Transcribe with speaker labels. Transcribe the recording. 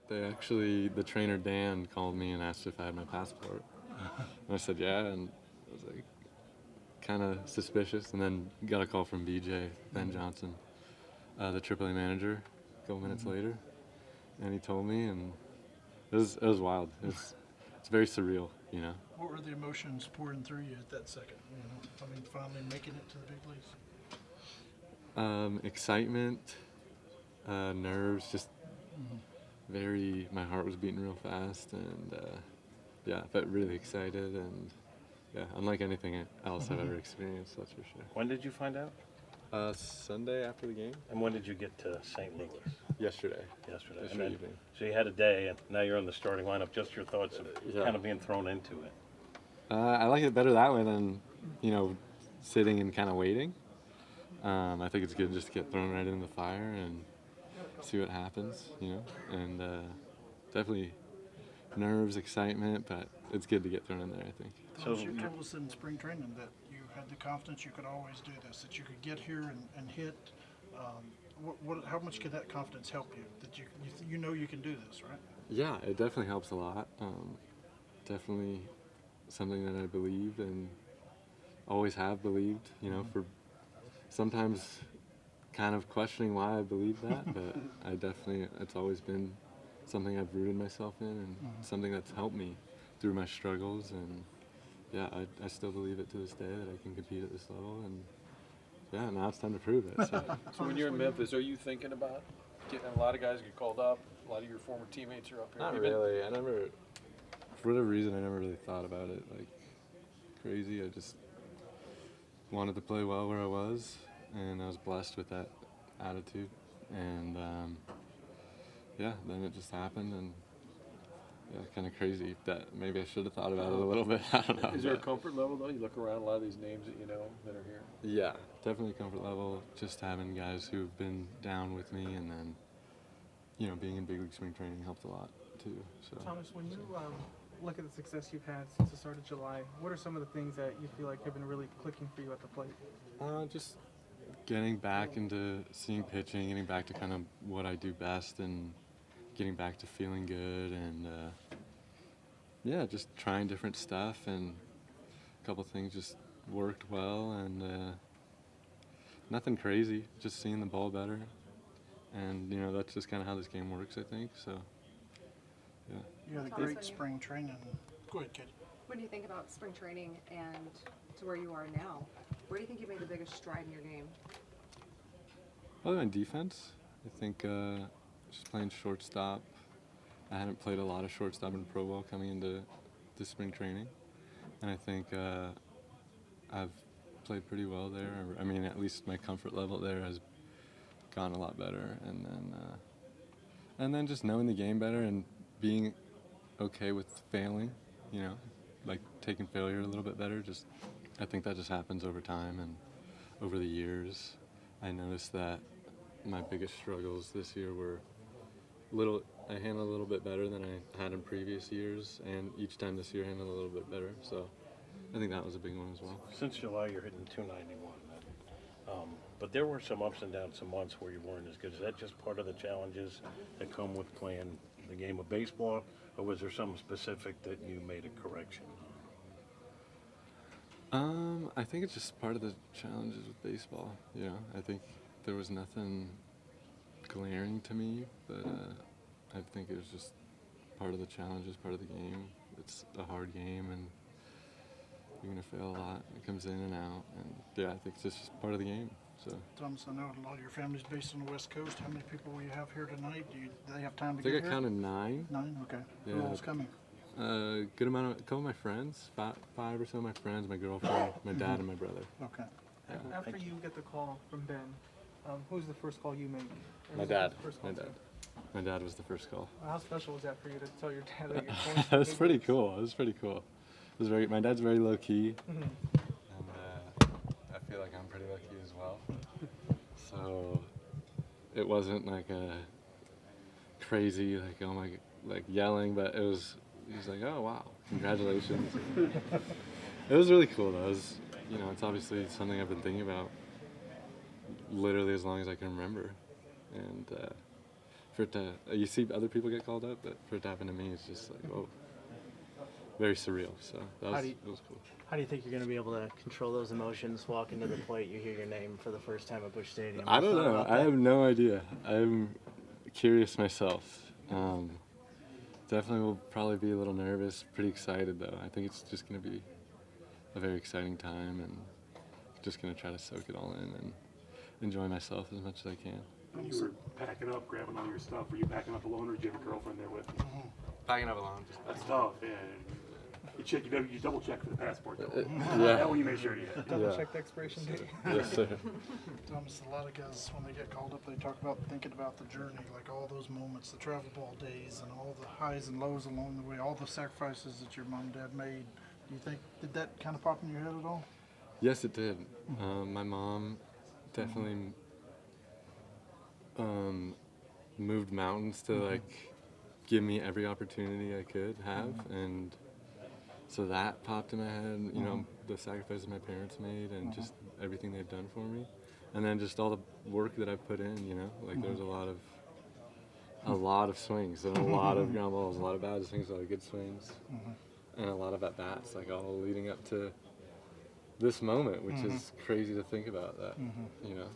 Speaker 1: the trainer Dan called me and asked if I had my passport. And I said yeah, and I was like kind of suspicious, and then got a call from BJ, Ben Johnson, the Triple A manager, a couple minutes later, and he told me, and it was wild. It's very surreal, you know.
Speaker 2: What were the emotions pouring through you at that second? I mean, finally making it to the big leagues.
Speaker 1: Excitement, nerves, just my heart was beating real fast, and yeah, I felt really excited, and yeah, unlike anything else I've ever experienced, that's for sure.
Speaker 3: When did you find out?
Speaker 1: Sunday after the game.
Speaker 3: And when did you get to St. Louis?
Speaker 1: Yesterday.
Speaker 3: Yesterday.
Speaker 1: Yesterday
Speaker 3: And then-
Speaker 1: evening.
Speaker 3: So you had a day, and now you're in the starting lineup. Just your thoughts of
Speaker 1: Yeah.
Speaker 3: kind of being thrown into it.
Speaker 1: I like it better that way than, sitting and kind of waiting. I think it's good just to get thrown right in the fire and see what happens, and definitely nerves, excitement, but it's good to get thrown in there, I think.
Speaker 2: Thomas, you told us in spring training that you had the confidence you could always do this, that you could get here and hit. How much could that confidence help you? That you know you can do this, right?
Speaker 1: Yeah, it definitely helps a lot. Definitely something that I believe and always have believed, for sometimes kind of questioning why I believe that, but it's always been something I've rooted myself in and something that's helped me through my struggles, and yeah, I still believe it to this day that I can compete at this level, and yeah, now it's time to prove it. So.
Speaker 4: So when you're in Memphis, are you thinking about getting a lot of guys get called up? A lot of your former teammates are up here.
Speaker 1: Not
Speaker 4: You've been-
Speaker 1: really. For whatever reason, I never really thought about it like crazy. I just wanted to play well where I was, and I was blessed with that attitude. And yeah, then it just happened, and yeah, kind of crazy that maybe I should have thought about it a little bit. I don't know.
Speaker 4: Is there a
Speaker 1: but
Speaker 4: comfort level though? You look around, a lot of these names that you know that are here.
Speaker 1: yeah, definitely comfort level. Just having guys who've been down with me, and then being in big league spring training helped a lot too. So.
Speaker 5: Thomas, when you look at the success you've had since the start of July, what are some of the things that you feel like have been really clicking for you at the plate?
Speaker 1: Just getting back into seeing pitching, getting back to kind of what I do best, and getting back to feeling good, and yeah, just trying different stuff, and a couple things just worked well, and nothing crazy, just seeing the ball better, and that's just kind of how this game works, I think. So yeah.
Speaker 2: You had a
Speaker 6: Thomas,
Speaker 2: great
Speaker 6: when you-
Speaker 2: spring training. Go ahead, Katie.
Speaker 6: When you think about spring training and to where you are now, where do you think you made the biggest stride in your game?
Speaker 1: Probably on defense. I think just playing shortstop. I hadn't played a lot of shortstop in pro ball coming into this spring training, and I think I've played pretty well there. I mean, at least my comfort level there has gone a lot better, and then just knowing the game better and being okay with failing, like taking failure a little bit better. I think that just happens over time and over the years. I noticed that my biggest struggles this year were I handled a little bit better than I had in previous years, and each time this year I handled a little bit better. So I think that was a big one as well.
Speaker 3: Since July, you're hitting 291. But there were some ups and downs, some months where you weren't as good. Is that just part of the challenges that come with playing the game of baseball, or was there something specific that you made a correction on?
Speaker 1: I think it's just part of the challenges with baseball. I think there was nothing glaring to me, but I think it was just part of the challenges, part of the game. It's a hard game, and you're gonna fail a lot. It comes in and out, and yeah, I think it's just part of the game. So
Speaker 2: Thomas, I know a lot of your family's based on the West Coast. How many people will you have here tonight? Do they have time to
Speaker 1: I think
Speaker 2: get
Speaker 1: I
Speaker 2: here?
Speaker 1: counted 9.
Speaker 2: 9? Okay.
Speaker 1: Yeah.
Speaker 2: Who all's coming?
Speaker 1: Good amount of a couple of my friends, five or so of my friends, my girlfriend, my dad, and my brother.
Speaker 2: Okay.
Speaker 1: Yeah.
Speaker 5: After you get the call from Ben, who's the first call you made? Or
Speaker 1: My
Speaker 5: was it
Speaker 1: dad.
Speaker 5: the first
Speaker 1: My
Speaker 5: call
Speaker 1: dad.
Speaker 5: too?
Speaker 1: My dad was the first call.
Speaker 5: How special was that for you to tell your dad that you're going to
Speaker 1: It was
Speaker 5: big
Speaker 1: pretty
Speaker 5: leagues?
Speaker 1: cool. It was pretty cool. It was my dad's very low key,
Speaker 5: Mhm.
Speaker 1: and I feel like I'm pretty lucky as well. So it wasn't like a crazy like yelling, but he was like, oh wow, congratulations. It was really cool though. It's obviously something I've been thinking about literally as long as I can remember, and for it to, you see other people get called up, but for it to happen to me, it's just like, whoa, very surreal. So that was, it was cool.
Speaker 7: How do you think you're going to be able to control those emotions? Walking to the plate, you hear your name for the first time at Busch Stadium.
Speaker 1: I don't
Speaker 7: Thought
Speaker 1: know.
Speaker 7: about
Speaker 1: I
Speaker 7: that?
Speaker 1: have no idea. I'm curious myself. Definitely will probably be a little nervous. Pretty excited though. I think it's just going to be a very exciting time, and just going to try to soak it all in and enjoy myself as much as I can.
Speaker 8: When you were packing up, grabbing all your stuff, were you packing up alone or did you have a girlfriend there with you?
Speaker 1: Packing up alone.
Speaker 8: That's tough, yeah. You double check for the passport though.
Speaker 1: Yeah.
Speaker 8: That one you make sure you have.
Speaker 5: Double check the expiration date.
Speaker 1: Yes, sir.
Speaker 2: Thomas, a lot of guys, when they get called up, they talk about thinking about the journey, like all those moments, the travel ball days, and all the highs and lows along the way, all the sacrifices that your mom and dad made. Do you think, did that kind of pop in your head at all?
Speaker 1: Yes, it did. My mom definitely moved mountains to like give me every opportunity I could have, and so that popped in my head. You know, the sacrifices my parents made, and just everything they've done for me, and then just all the work that I've put in. You know, like there's a lot of swings and a lot of ground balls, a lot of bad swings, a lot of good swings, and a lot of at bats, like all leading up to this moment, which is crazy to think about. That you know,